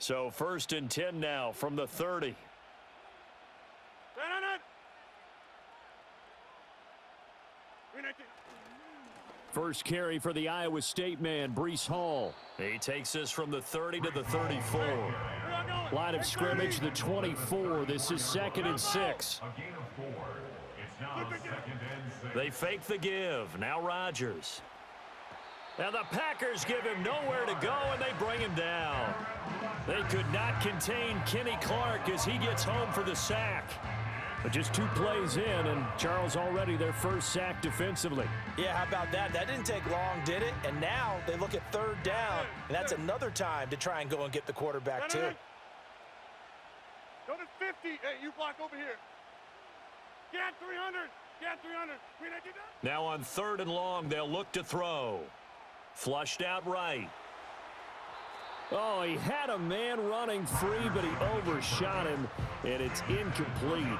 So 1st and 10 now from the 30. First carry for the Iowa State man, Breece Hall. He takes this from the 30 to the 34. Line of scrimmage, the 24. This is 2nd and 6. They fake the give. Now Rodgers. Now the Packers give him nowhere to go, and they bring him down. They could not contain Kenny Clark as he gets home for the sack. But just 2 plays in, and Charles already their first sack defensively. Yeah, how about that? That didn't take long, did it? And now they look at 3rd down, and that's another time to try and go and get the quarterback too. Go to 50. Hey, you block over here. Get 300. Get 300. Now on 3rd and long, they'll look to throw. Flushed out right. Oh, he had a man running free, but he overshot him, and it's incomplete.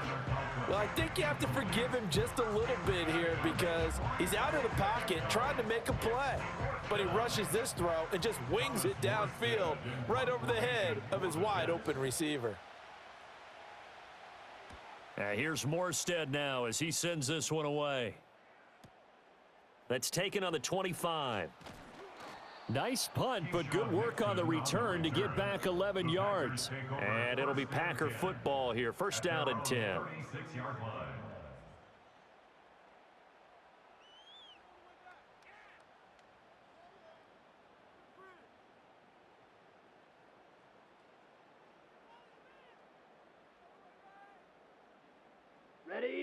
Well, I think you have to forgive him just a little bit here because he's out of the pocket trying to make a play. But he rushes this throw and just wings it downfield right over the head of his wide-open receiver. Here's Morstead now as he sends this one away. That's taken on the 25. Nice punt, but good work on the return to get back 11 yards. And it'll be Packer football here. 1st down and 10.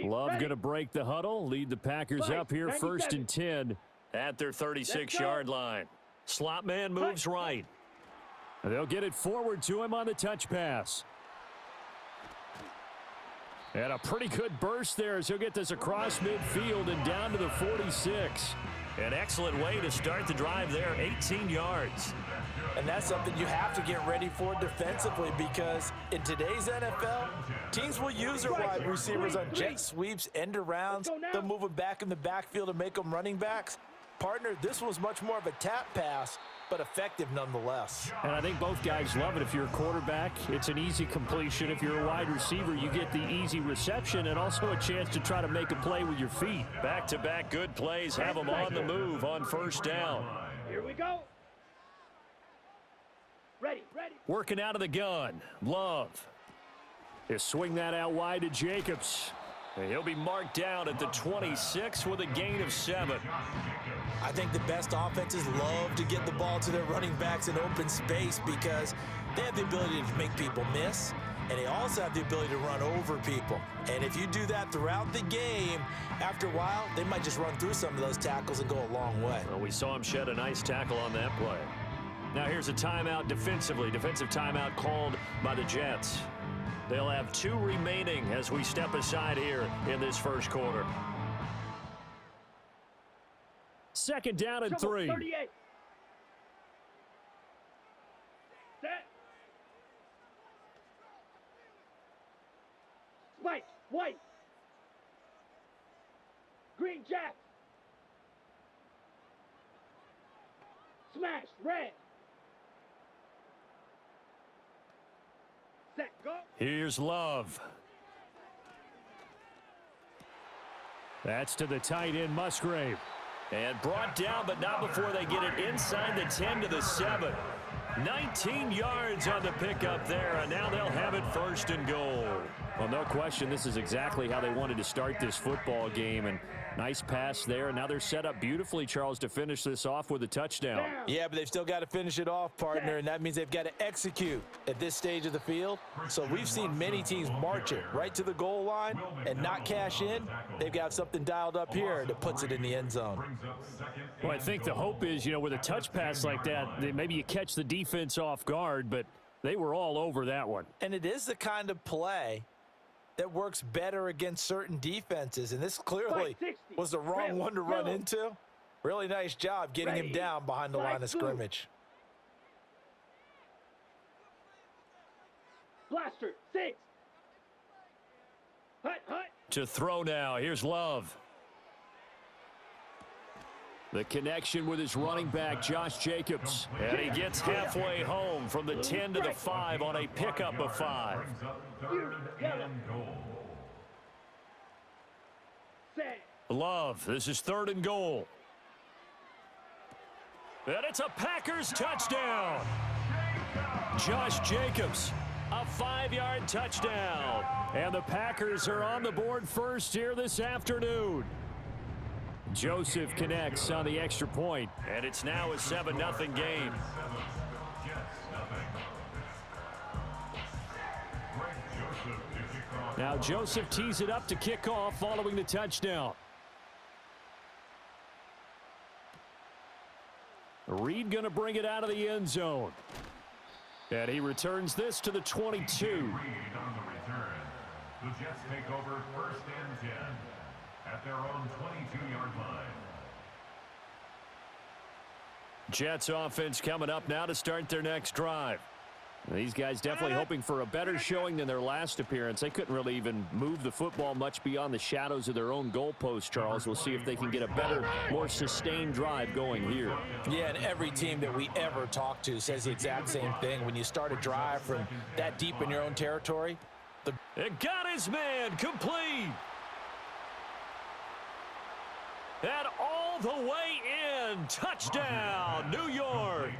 Love going to break the huddle, lead the Packers up here 1st and 10 at their 36-yard line. Slot man moves right. They'll get it forward to him on the touch pass. And a pretty good burst there as he'll get this across midfield and down to the 46. An excellent way to start the drive there, 18 yards. And that's something you have to get ready for defensively because in today's NFL, teams will use their wide receivers on jet sweeps, end arounds. They'll move them back in the backfield and make them running backs. Partner, this was much more of a tap pass, but effective nonetheless. And I think both guys love it. If you're a quarterback, it's an easy completion. If you're a wide receiver, you get the easy reception and also a chance to try to make a play with your feet. Back-to-back good plays have them on the move on 1st down. Here we go. Ready. Working out of the gun. Love. He'll swing that out wide to Jacobs. And he'll be marked down at the 26 with a gain of 7. I think the best offenses love to get the ball to their running backs in open space because they have the ability to make people miss, and they also have the ability to run over people. And if you do that throughout the game, after a while, they might just run through some of those tackles and go a long way. Well, we saw him shed a nice tackle on that play. Now here's a timeout defensively. Defensive timeout called by the Jets. They'll have 2 remaining as we step aside here in this 1st quarter. 2nd down and 3. 38. Set. Spike. White. Green Jack. Smash. Red. Set. Go. Here's Love. That's to the tight end, Musgrave. And brought down, but not before they get it inside the 10 to the 7. 19 yards on the pickup there, and now they'll have it 1st and goal. Well, no question, this is exactly how they wanted to start this football game, and nice pass there. And now they're set up beautifully, Charles, to finish this off with a touchdown. Yeah, but they've still got to finish it off, partner, and that means they've got to execute at this stage of the field. So we've seen many teams march it right to the goal line and not cash in. They've got something dialed up here that puts it in the end zone. Well, I think the hope is, with a touch pass like that, maybe you catch the defense off guard, but they were all over that one. And it is the kind of play that works better against certain defenses, and this clearly was the wrong one to run into. Really nice job getting him down behind the line of scrimmage. Blaster, 6. Hut. To throw now. Here's Love. The connection with his running back, Josh Jacobs. And he gets halfway home from the 10 to the 5 on a pickup of 5. Love, this is 3rd and goal. And it's a Packers touchdown. Josh Jacobs, a 5-yard touchdown. And the Packers are on the board first here this afternoon. Joseph connects on the extra point, and it's now a 7-0 game. Now Joseph tees it up to kick off following the touchdown. Reed going to bring it out of the end zone. And he returns this to the 22. Reed on the return. The Jets take over 1st and 10 at their own 22-yard line. Jets offense coming up now to start their next drive. These guys definitely hoping for a better showing than their last appearance. They couldn't really even move the football much beyond the shadows of their own goalpost, Charles. We'll see if they can get a better, more sustained drive going here. Yeah, and every team that we ever talk to says the exact same thing. When you start a drive from that deep in your own territory, it got his man complete. And all the way in. Touchdown, New York.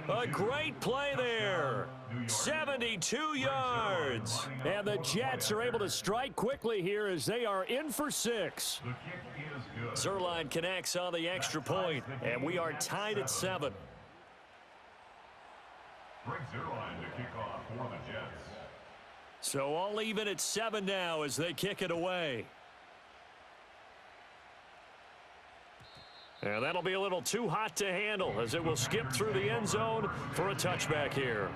A great play there. 72 yards. And the Jets are able to strike quickly here as they are in for 6. Zerline connects on the extra point, and we are tied at 7. Greg Zerline to kick off for the Jets. So all even at 7 now as they kick it away. And that'll be a little too hot to handle as it will skip through the end zone for a touchback here.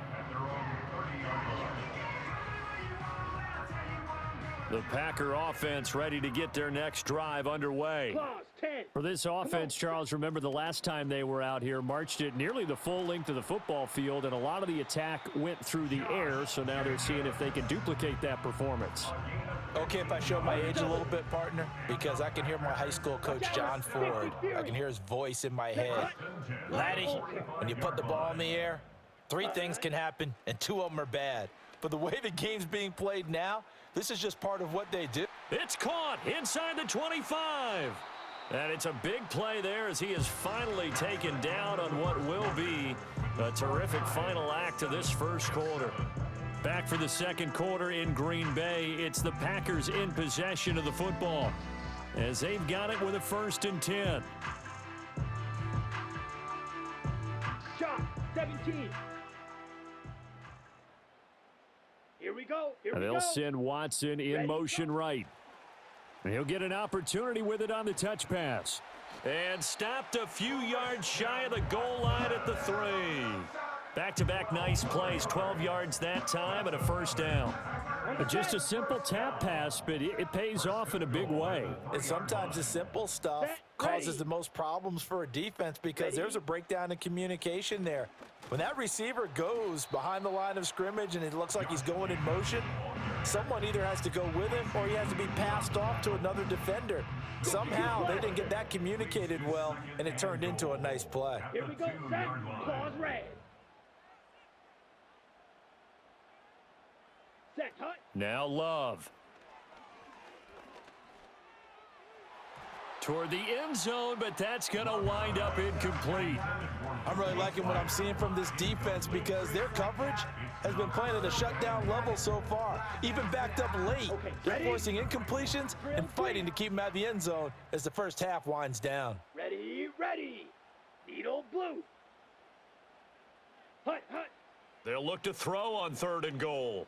The Packer offense ready to get their next drive underway. For this offense, Charles, remember the last time they were out here, marched it nearly the full length of the football field, and a lot of the attack went through the air, so now they're seeing if they can duplicate that performance. okay if I show my age a little bit, partner, because I can hear my high school coach, John Ford. I can hear his voice in my head. Laddie, when you put the ball in the air, 3 things can happen, and 2 of them are bad. But the way the game's being played now, this is just part of what they do. It's caught inside the 25. And it's a big play there as he is finally taken down on what will be a terrific final act of this first quarter. Back for the second quarter in Green Bay, it's the Packers in possession of the football as they've got it with a 1st and 10. Shot, 17. Here we go. And they'll send Watson in motion right. And he'll get an opportunity with it on the touch pass. And stopped a few yards shy of the goal line at the 3. Back-to-back nice plays, 12 yards that time and a 1st down. Just a simple tap pass, but it pays off in a big way. And sometimes the simple stuff causes the most problems for a defense because there's a breakdown in communication there. When that receiver goes behind the line of scrimmage and it looks like he's going in motion, someone either has to go with him or he has to be passed off to another defender. Somehow they didn't get that communicated well, and it turned into a nice play. Here we go, set, claws red. Set, hut. Now Love. Toward the end zone, but that's going to wind up incomplete. I'm really liking what I'm seeing from this defense because their coverage has been playing at a shutdown level so far. Even backed up late, they're forcing incompletions and fighting to keep them out of the end zone as the first half winds down. Ready, ready. Needle blue. Hut, hut. They'll look to throw on 3rd and goal.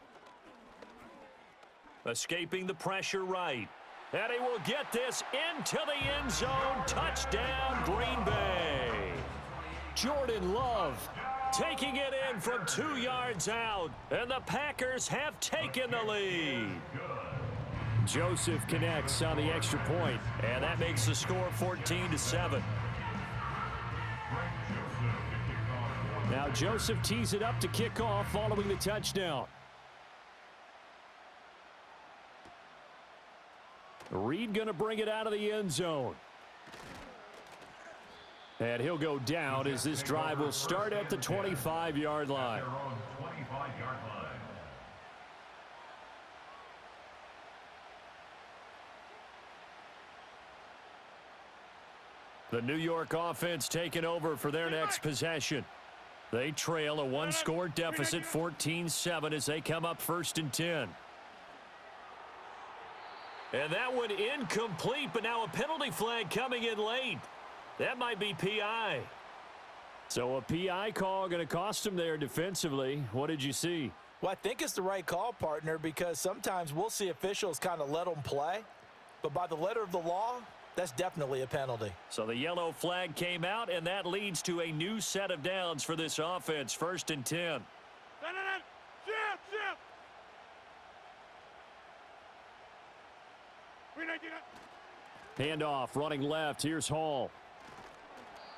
Escaping the pressure right. And he will get this into the end zone. Touchdown, Green Bay. Jordan Love taking it in from 2 yards out. And the Packers have taken the lead. Joseph connects on the extra point, and that makes the score 14-7. Now Joseph tees it up to kick off following the touchdown. Reed going to bring it out of the end zone. And he'll go down as this drive will start at the 25-yard line. Their own 25-yard line. The New York offense taking over for their next possession. They trail a one-score deficit, 14-7, as they come up 1st and 10. And that one incomplete, but now a penalty flag coming in late. That might be PI. So a PI call going to cost him there defensively. What did you see? Well, I think it's the right call, partner, because sometimes we'll see officials kind of let them play. But by the letter of the law, that's definitely a penalty. So the yellow flag came out, and that leads to a new set of downs for this offense, 1st and 10. Handoff, running left. Here's Hall.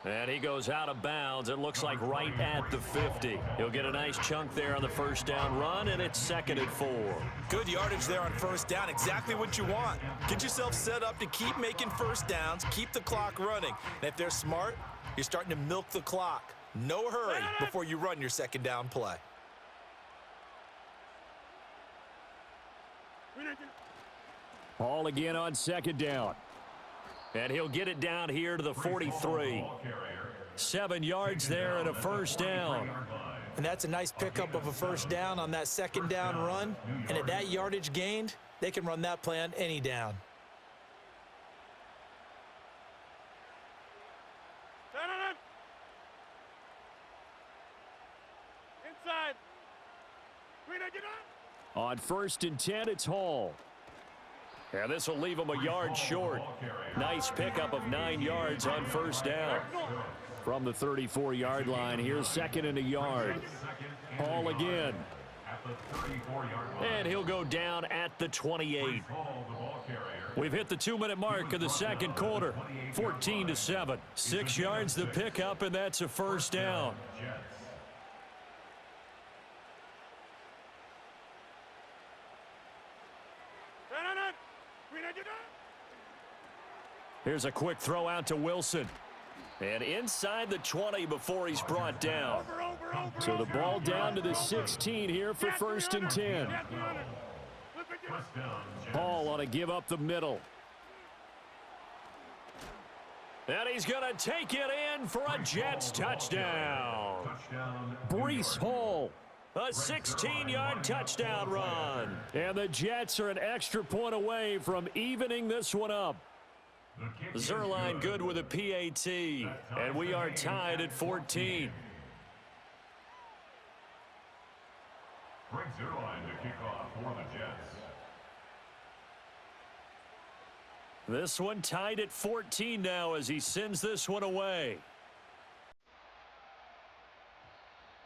And he goes out of bounds. It looks like right at the 50. He'll get a nice chunk there on the first down run, and it's 2nd and 4. Good yardage there on first down. Exactly what you want. Get yourself set up to keep making first downs, keep the clock running. And if they're smart, you're starting to milk the clock. No hurry before you run your second down play. Hall again on 2nd down. And he'll get it down here to the 43. 7 yards there and a first down. And that's a nice pickup of a first down on that second down run. And at that yardage gained, they can run that play on any down. Inside. On 1st and 10, it's Hall. And this will leave him a yard short. Nice pickup of 9 yards on first down. From the 34-yard line, here's 2nd and a yard. Hall again. And he'll go down at the 28. We've hit the 2-minute mark of the second quarter. 14-7. 6 yards the pickup, and that's a first down. Here's a quick throw out to Wilson. And inside the 20 before he's brought down. So the ball down to the 16 here for 1st and 10. Hall on a give up the middle. And he's going to take it in for a Jets touchdown. Breece Hall. A 16-yard touchdown run. And the Jets are an extra point away from evening this one up. Zerline good with a PAT, and we are tied at 14. Greg Zerline to kick off for the Jets. This one tied at 14 now as he sends this one away.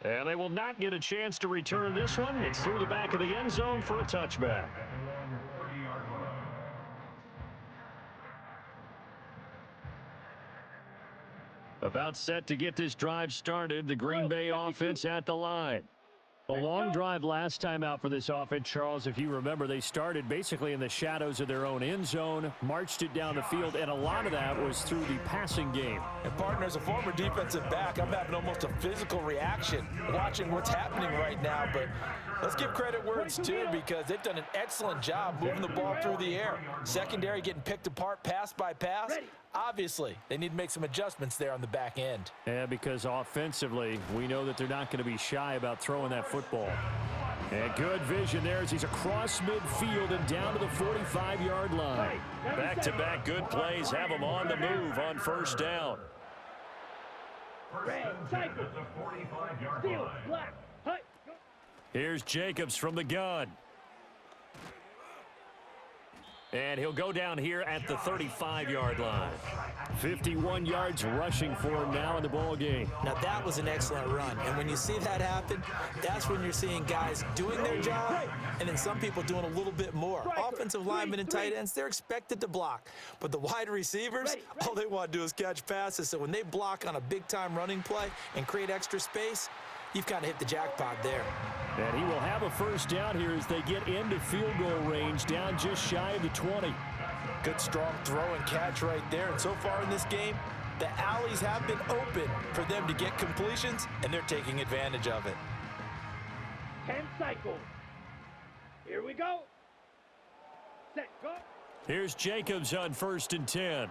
And they will not get a chance to return this one. It's through the back of the end zone for a touchback. About set to get this drive started, the Green Bay offense at the line. A long drive last time out for this offense, Charles. If you remember, they started basically in the shadows of their own end zone, marched it down the field, and a lot of that was through the passing game. And partner, as a former defensive back, I'm having almost a physical reaction watching what's happening right now. But let's give credit where it's due, because they've done an excellent job moving the ball through the air. Secondary getting picked apart pass by pass. Obviously, they need to make some adjustments there on the back end. Yeah, because offensively, we know that they're not going to be shy about throwing that football. And good vision there as he's across midfield and down to the 45-yard line. Back-to-back good plays have him on the move on first down. Here's Jacobs from the gun. And he'll go down here at the 35-yard line. 51 yards rushing for him now in the ball game. Now that was an excellent run, and when you see that happen, that's when you're seeing guys doing their job and then some people doing a little bit more. Offensive linemen and tight ends, they're expected to block, but the wide receivers, all they want to do is catch passes. So when they block on a big-time running play and create extra space, you've kind of hit the jackpot there. And he will have a first down here as they get into field goal range, down just shy of the 20. Good strong throw and catch right there. And so far in this game, The alleys have been open for them to get completions, and they're taking advantage of it. 10 cycles. Here we go. Set, go. Here's Jacobs on 1st and 10.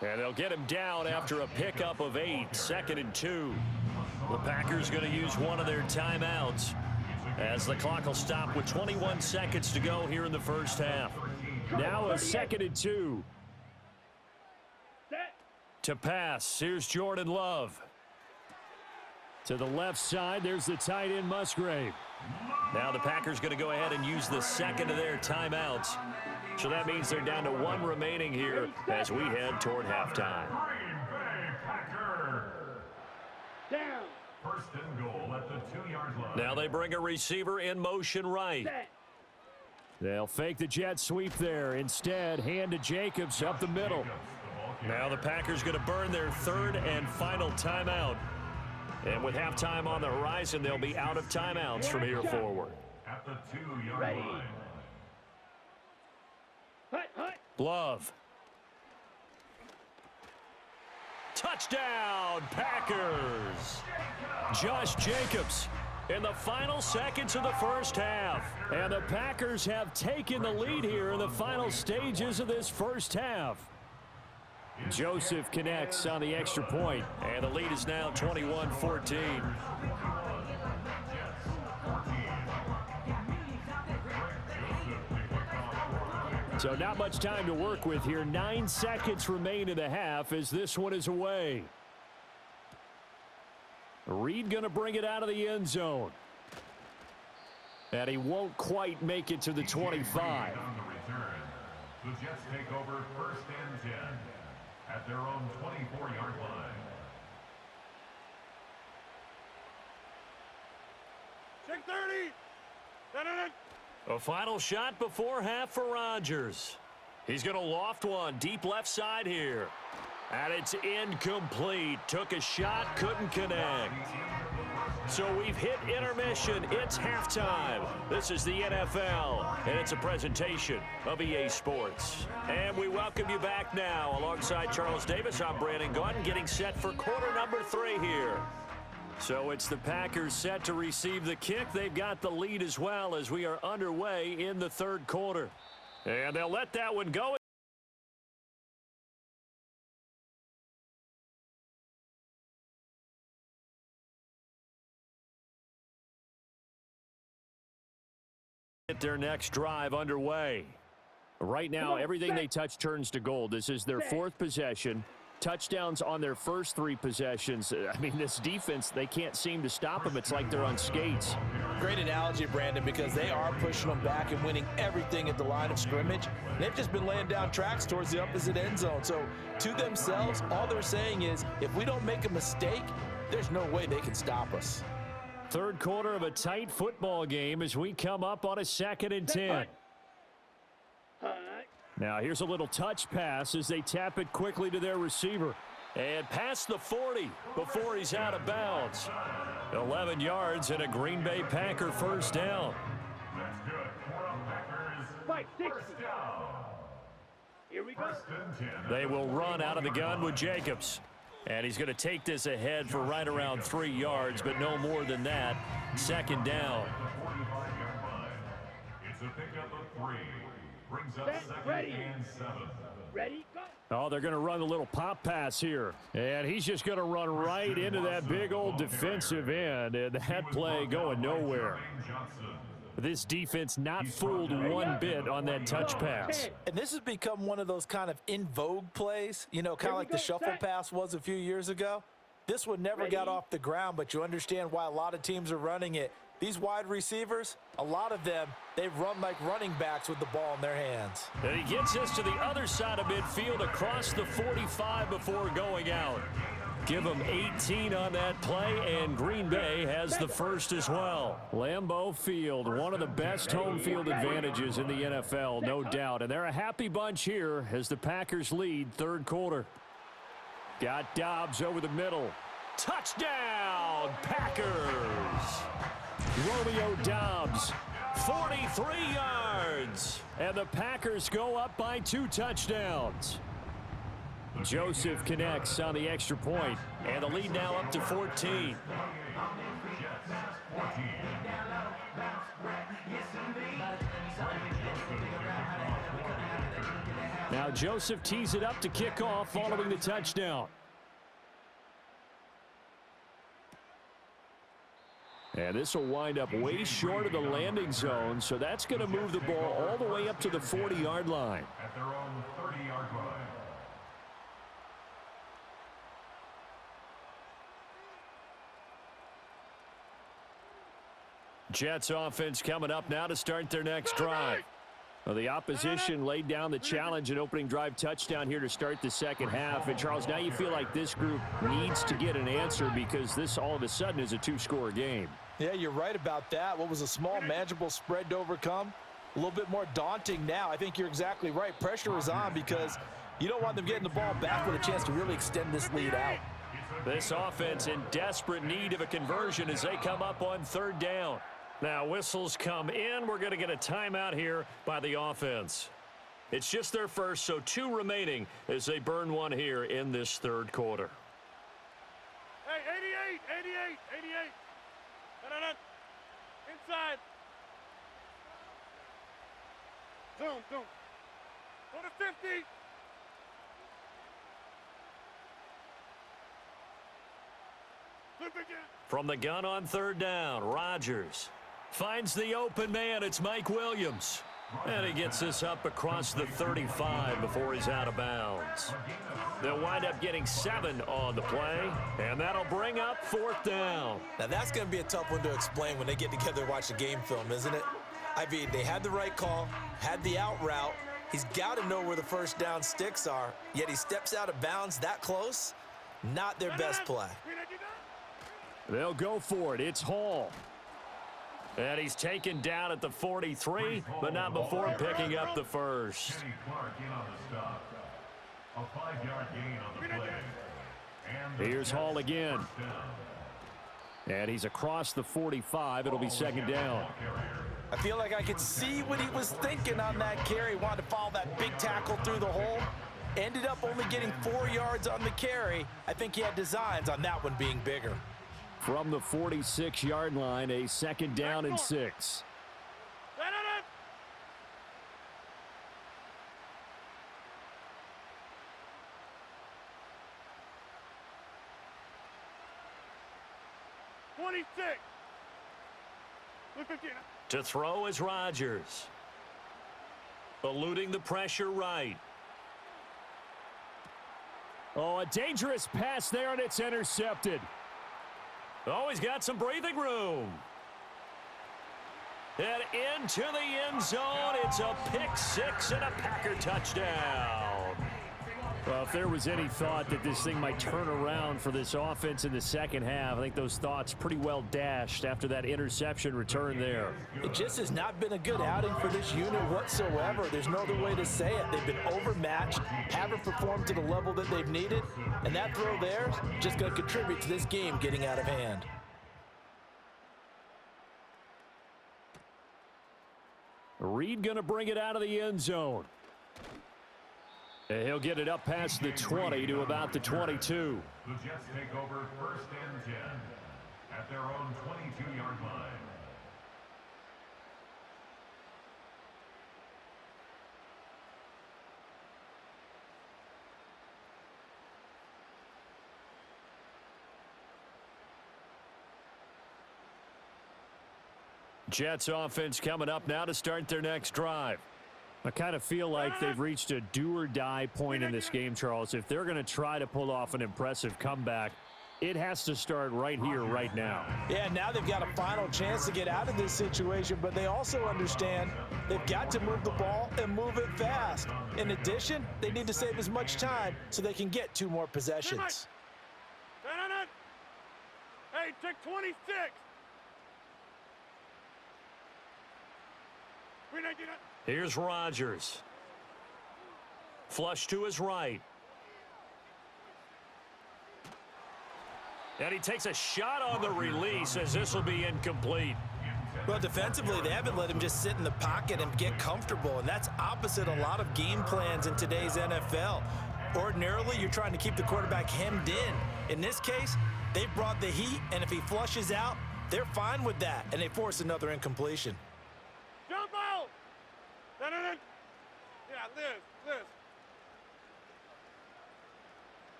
And they'll get him down after a pickup of 8, 2nd and 2. The Packers going to use one of their timeouts as the clock will stop with 21 seconds to go here in the first half. Now a 2nd and 2. Set. To pass, here's Jordan Love. To the left side, there's the tight end Musgrave. Now the Packers going to go ahead and use the second of their timeouts. So that means they're down to 1 remaining here as we head toward halftime. Green Bay Packers. Down. First and goal at the 2-yard line. Now they bring a receiver in motion right. Set. They'll fake the jet sweep there. Instead, hand to Jacobs up the middle. Now the Packers going to burn their 3rd and final timeout. And with halftime on the horizon, they'll be out of timeouts from here forward. At the 2-yard Ready. line. Hut, hut. Love. Touchdown, Packers. Josh Jacobs in the final seconds of the first half. And the Packers have taken the lead here in the final stages of this first half. Joseph connects on the extra point, and the lead is now 21-14. So not much time to work with here. 9 seconds remain in the half as this one is away. Reed going to bring it out of the end zone. And he won't quite make it to the 25. On the return, the Jets take over 1st and 10 at their own 24-yard line. Check 30. Dun-dun-dun. A final shot before half for Rodgers. He's going to loft one deep left side here. And it's incomplete. Took a shot, couldn't connect. So we've hit intermission. It's halftime. This is the NFL, and it's a presentation of EA Sports. And we welcome you back now. Alongside Charles Davis, I'm Brandon Gaudin, getting set for quarter number 3 here. So it's the Packers set to receive the kick. They've got the lead as well as we are underway in the 3rd quarter. And they'll let that one go. Get their next drive underway. Right now, everything they touch turns to gold. This is their 4th possession. Touchdowns on their first 3 possessions. I mean, this defense, they can't seem to stop them. It's like they're on skates. Great analogy, Brandon, because they are pushing them back and winning everything at the line of scrimmage. They've just been laying down tracks towards the opposite end zone. So to themselves, all they're saying is, if we don't make a mistake, there's no way they can stop us. 3rd quarter of a tight football game as we come up on a 2nd and 10. Now here's a little touch pass as they tap it quickly to their receiver. And past the 40 before he's out of bounds. 11 yards and a Green Bay Packer first down. That's good. Fight 60. Here we go. They will run out of the gun with Jacobs. And he's going to take this ahead for right around 3 yards, but no more than that. 2nd down. It's a pickup of 3. Brings up Set, 2nd ready. and 7. Ready, go. Oh, they're going to run a little pop pass here. And he's just going to run right into that big old defensive end. And that play going nowhere. This defense not fooled one bit on that touch pass. And this has become one of those kind of in vogue plays, you know, kind of like the shuffle pass was a few years ago. This one never got off the ground, but you understand why a lot of teams are running it. These wide receivers, a lot of them, they run like running backs with the ball in their hands. And he gets us to the other side of midfield across the 45 before going out. Give them 18 on that play, and Green Bay has the first as well. Lambeau Field, one of the best home field advantages in the NFL, no doubt. And they're a happy bunch here as the Packers lead 3rd quarter. Got Dobbs over the middle. Touchdown, Packers! Romeo Dobbs, 43 yards. And the Packers go up by 2 touchdowns. Joseph connects on the extra point, and the lead now up to 14. Now Joseph tees it up to kick off following the touchdown. And this will wind up way short of the landing zone, so that's going to move the ball all the way up to the 40-yard line. At their own 30-yard line. Jets offense coming up now to start their next drive. Well, the opposition laid down the challenge, an opening drive touchdown here to start the second half. And, Charles, now you feel like this group needs to get an answer because this all of a sudden is a two-score game. Yeah, you're right about that. What was a small, manageable spread to overcome? A little bit more daunting now. I think you're exactly right. Pressure is on because you don't want them getting the ball back with a chance to really extend this lead out. This offense in desperate need of a conversion as they come up on third down. Now whistles come in. We're going to get a timeout here by the offense. It's just their first, so 2 remaining as they burn one here in this third quarter. Hey, 88. No. Inside. Zoom. Go to 50. From the gun on third down, Rodgers finds the open man. It's Mike Williams. And he gets this up across the 35 before he's out of bounds. They'll wind up getting 7 on the play, and that'll bring up fourth down. Now, that's going to be a tough one to explain when they get together and watch the game film, isn't it? I mean, they had the right call, had the out route. He's got to know where the first down sticks are, yet he steps out of bounds that close. Not their best play. They'll go for it. It's Hall. And he's taken down at the 43, but not before picking up the first. Kenny Clark in on the stop. A 5-yard gain on the play. And Here's Hall again. And he's across the 45. It'll be second down. I feel like I could see what he was thinking on that carry. Wanted to follow that big tackle through the hole. Ended up only getting 4 yards on the carry. I think he had designs on that one being bigger. From the 46-yard line, a second down and 6. To throw is Rodgers. Eluding the pressure right. Oh, a dangerous pass there, and it's intercepted. Oh, he's got some breathing room. And into the end zone. It's a pick 6 and a Packer touchdown. Well, if there was any thought that this thing might turn around for this offense in the second half, I think those thoughts pretty well dashed after that interception return there. It just has not been a good outing for this unit whatsoever. There's no other way to say it. They've been overmatched, haven't performed to the level that they've needed, and that throw there is just going to contribute to this game getting out of hand. Reed going to bring it out of the end zone. And he'll get it up past the 20 to about the 22. The Jets take over first and 10 at their own 22-yard line. Jets offense coming up now to start their next drive. I kind of feel like they've reached a do-or-die point in this game, Charles. If they're going to try to pull off an impressive comeback, it has to start right here, right now. Yeah, now they've got a final chance to get out of this situation, but they also understand they've got to move the ball and move it fast. In addition, they need to save as much time so they can get 2 more possessions. Hey, take 26. Here's Rodgers. Flush to his right. And he takes a shot on the release as this will be incomplete. Well, defensively, they haven't let him just sit in the pocket and get comfortable, and that's opposite a lot of game plans in today's NFL. Ordinarily, you're trying to keep the quarterback hemmed in. In this case, they brought the heat, and if he flushes out, they're fine with that, and they force another incompletion. Jump out! No. Yeah, Liz.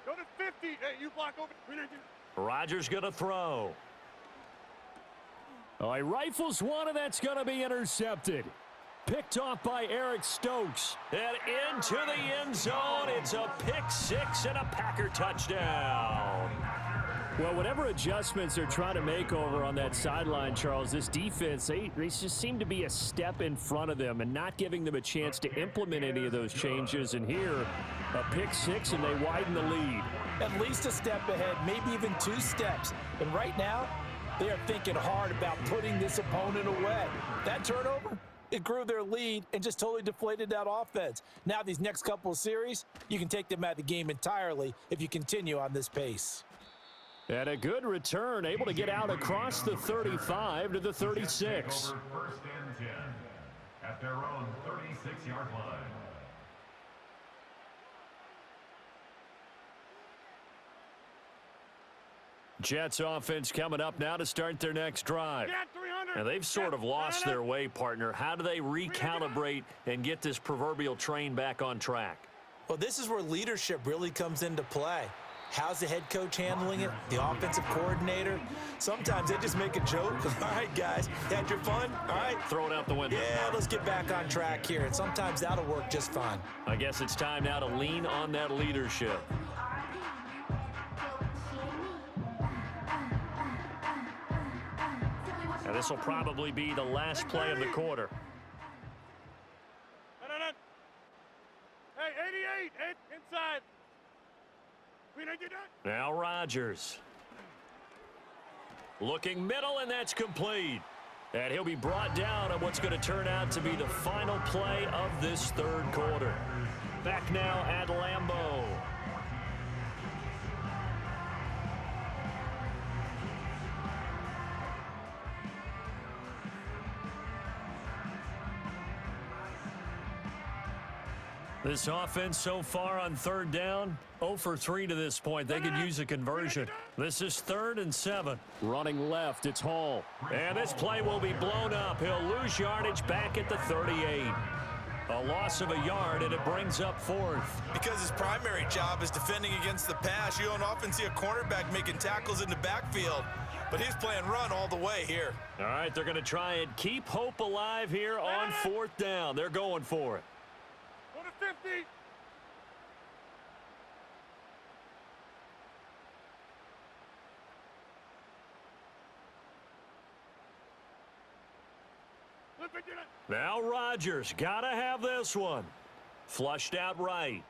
Go to 50. Hey, you block over. Rodgers going to throw. Oh, he rifles one, and that's going to be intercepted. Picked off by Eric Stokes. And into the end zone. It's a pick six and a Packer touchdown. Well, whatever adjustments they're trying to make over on that sideline, Charles, this defense, they just seem to be a step in front of them and not giving them a chance to implement any of those changes. And here, a pick six, and they widen the lead. At least a step ahead, maybe even 2 steps. And right now, they are thinking hard about putting this opponent away. That turnover, it grew their lead and just totally deflated that offense. Now these next couple of series, you can take them out of the game entirely if you continue on this pace. And a good return, able to get out across the 35 to the 36. First and 10 at their own 36-yard line. Jets offense coming up now to start their next drive. Get 300. And they've sort of lost their way, partner. How do they recalibrate and get this proverbial train back on track? Well, this is where leadership really comes into play. How's the head coach handling it? The offensive coordinator? Sometimes they just make a joke. All right, guys, had your fun? All right. Throw it out the window. Yeah, let's get back on track here. And sometimes that'll work just fine. I guess it's time now to lean on that leadership. Now, this will probably be the last play of the quarter. No. Hey, 88. Inside. Now Rodgers. Looking middle, and that's complete. And he'll be brought down on what's going to turn out to be the final play of this third quarter. Back now at Lambeau. This offense so far on third down, 0 for 3 to this point. They could use a conversion. This is 3rd and 7. Running left, it's Hall. And this play will be blown up. He'll lose yardage back at the 38. A loss of a yard, and it brings up 4th. Because his primary job is defending against the pass, you don't often see a cornerback making tackles in the backfield. But he's playing run all the way here. All right, they're going to try and keep hope alive here on 4th down. They're going for it. Go to 50. Now Rodgers, gotta have this one. Flushed out right.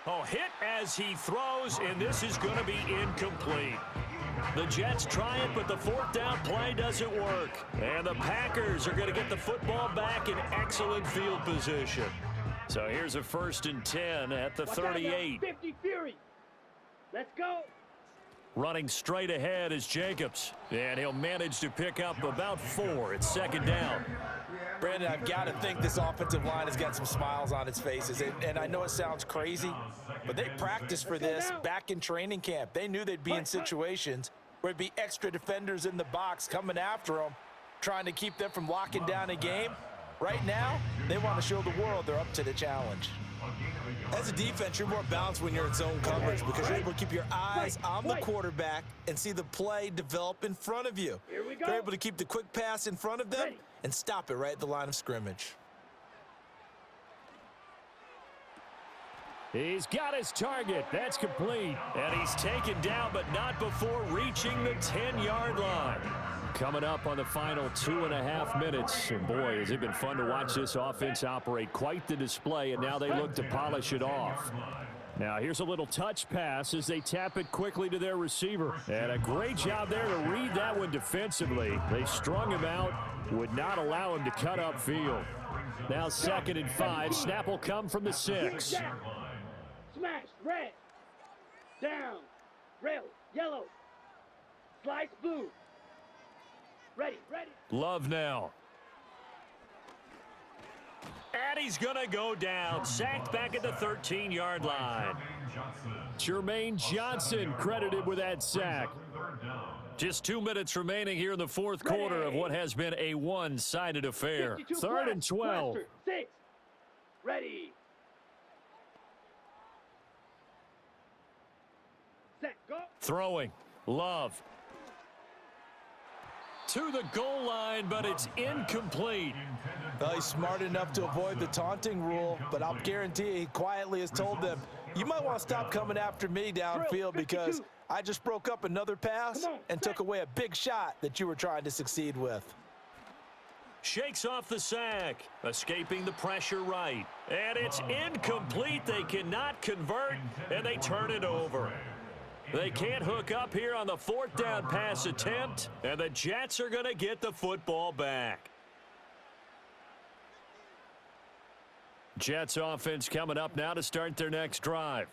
Oh, hit as he throws, and this is going to be incomplete. The Jets try it, but the 4th down play doesn't work. And the Packers are going to get the football back in excellent field position. So here's a 1st and 10 at the 38. 50 Fury. Let's go. Running straight ahead is Jacobs. And he'll manage to pick up about 4. It's 2nd down. Brandon, I've got to think this offensive line has got some smiles on its faces. And I know it sounds crazy, but they practiced for this back in training camp. They knew they'd be in situations where there'd be extra defenders in the box coming after them, trying to keep them from locking down a game. Right now, they want to show the world they're up to the challenge. As a defense, you're more balanced when you're in zone coverage because you're able to keep your eyes on the quarterback and see the play develop in front of you. Here we go. You're able to keep the quick pass in front of them and stop it right at the line of scrimmage. He's got his target. That's complete. And he's taken down, but not before reaching the 10-yard line. Coming up on the final 2.5 minutes. And boy, has it been fun to watch this offense operate. Quite the display, and now they look to polish it off. Now here's a little touch pass as they tap it quickly to their receiver. And a great job there to read that one defensively. They strung him out, would not allow him to cut upfield. Now 2nd and 5. Snap will come from the 6. Smash, red. Down. Rail, yellow. Slice, blue. Ready. Love now. And he's going to go down. Sacked back at the 13-yard line. Jermaine Johnson credited with that sack. Just 2 minutes remaining here in the fourth quarter of what has been a one-sided affair. 3rd and 12. 6. Ready. Set. Go. Throwing. Love. To the goal line, but it's incomplete. Well, he's smart enough to avoid the taunting rule, but I'll guarantee he quietly has told them, you might want to stop coming after me downfield because I just broke up another pass and took away a big shot that you were trying to succeed with. Shakes off the sack, escaping the pressure right. And it's incomplete. They cannot convert, and they turn it over. They can't hook up here on the 4th down pass attempt, and the Jets are going to get the football back. Jets offense coming up now to start their next drive.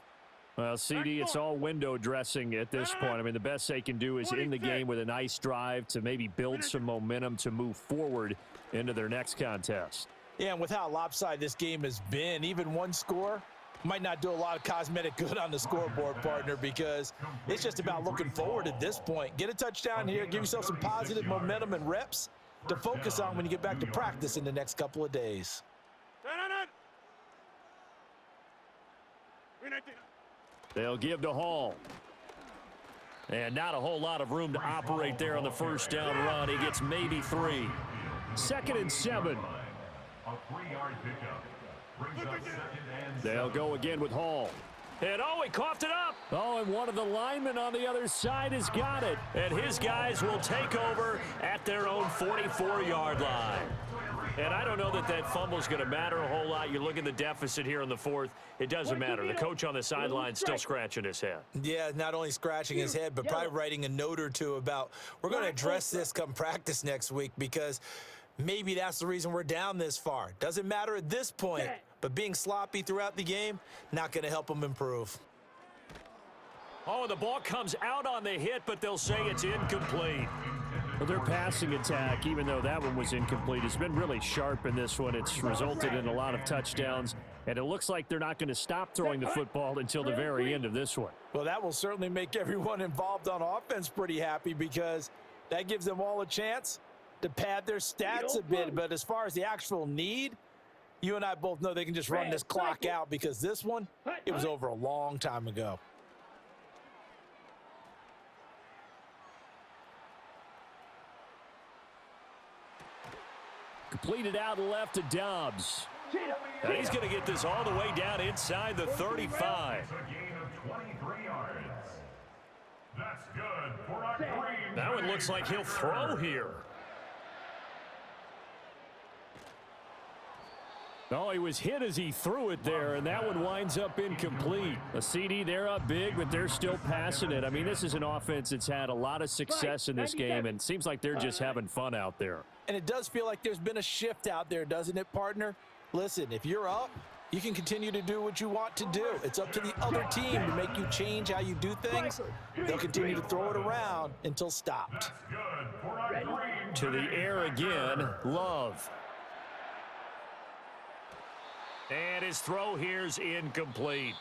Well, CD, it's all window dressing at this point. I mean, the best they can do is end the game with a nice drive to maybe build some momentum to move forward into their next contest. Yeah, and with how lopsided this game has been, even one score might not do a lot of cosmetic good on the scoreboard, partner, because it's just about looking forward at this point. Get a touchdown here, give yourself some positive momentum and reps to focus on when you get back to practice in the next couple of days. They'll give to Hall. And not a whole lot of room to operate there on the first down run. He gets maybe 3. 2nd and 7. A 3-yard pickup. Brings up 2nd and 7. They'll go again with Hall. And oh, he coughed it up. Oh, and one of the linemen on the other side has got it. And his guys will take over at their own 44-yard line. And I don't know that that fumble is going to matter a whole lot. You look at the deficit here in the 4th. It doesn't matter. The coach on the sideline still scratching his head. Yeah, not only scratching his head, but probably writing a note or two about we're going to address this come practice next week because maybe that's the reason we're down this far. Doesn't matter at this point, but being sloppy throughout the game, not going to help them improve. Oh, the ball comes out on the hit, but they'll say it's incomplete. Well, their passing attack, even though that one was incomplete, has been really sharp in this one. It's resulted in a lot of touchdowns, and it looks like they're not going to stop throwing the football until the very end of this one. Well, that will certainly make everyone involved on offense pretty happy because that gives them all a chance to pad their stats a bit. But as far as the actual need, you and I both know they can just run this clock out because this one, it was over a long time ago. Completed out left to Dobbs. And he's going to get this all the way down inside the 35. It's a gain of 23 yards. That's good for a green. That one looks like he'll throw here. Oh, he was hit as he threw it there, and that one winds up incomplete. A CD, they're up big, but they're still passing it. I mean, this is an offense that's had a lot of success in this game, and it seems like they're just having fun out there. And it does feel like there's been a shift out there, doesn't it, partner? Listen, if you're up, you can continue to do what you want to do. It's up to the other team to make you change how you do things. They'll continue to throw it around until stopped. That's good for a green. To the air again, Love. And his throw here's incomplete.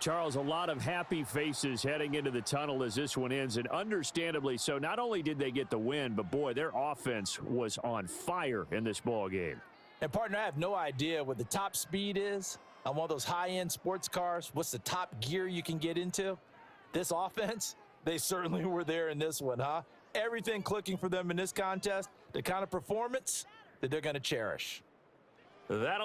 Charles, a lot of happy faces heading into the tunnel as this one ends, and understandably so. Not only did they get the win, but boy, their offense was on fire in this ball game. And partner, I have no idea what the top speed is on one of those high-end sports cars. What's the top gear you can get into? This offense, they certainly were there in this one, huh? Everything clicking for them in this contest, the kind of performance that they're going to cherish. That'll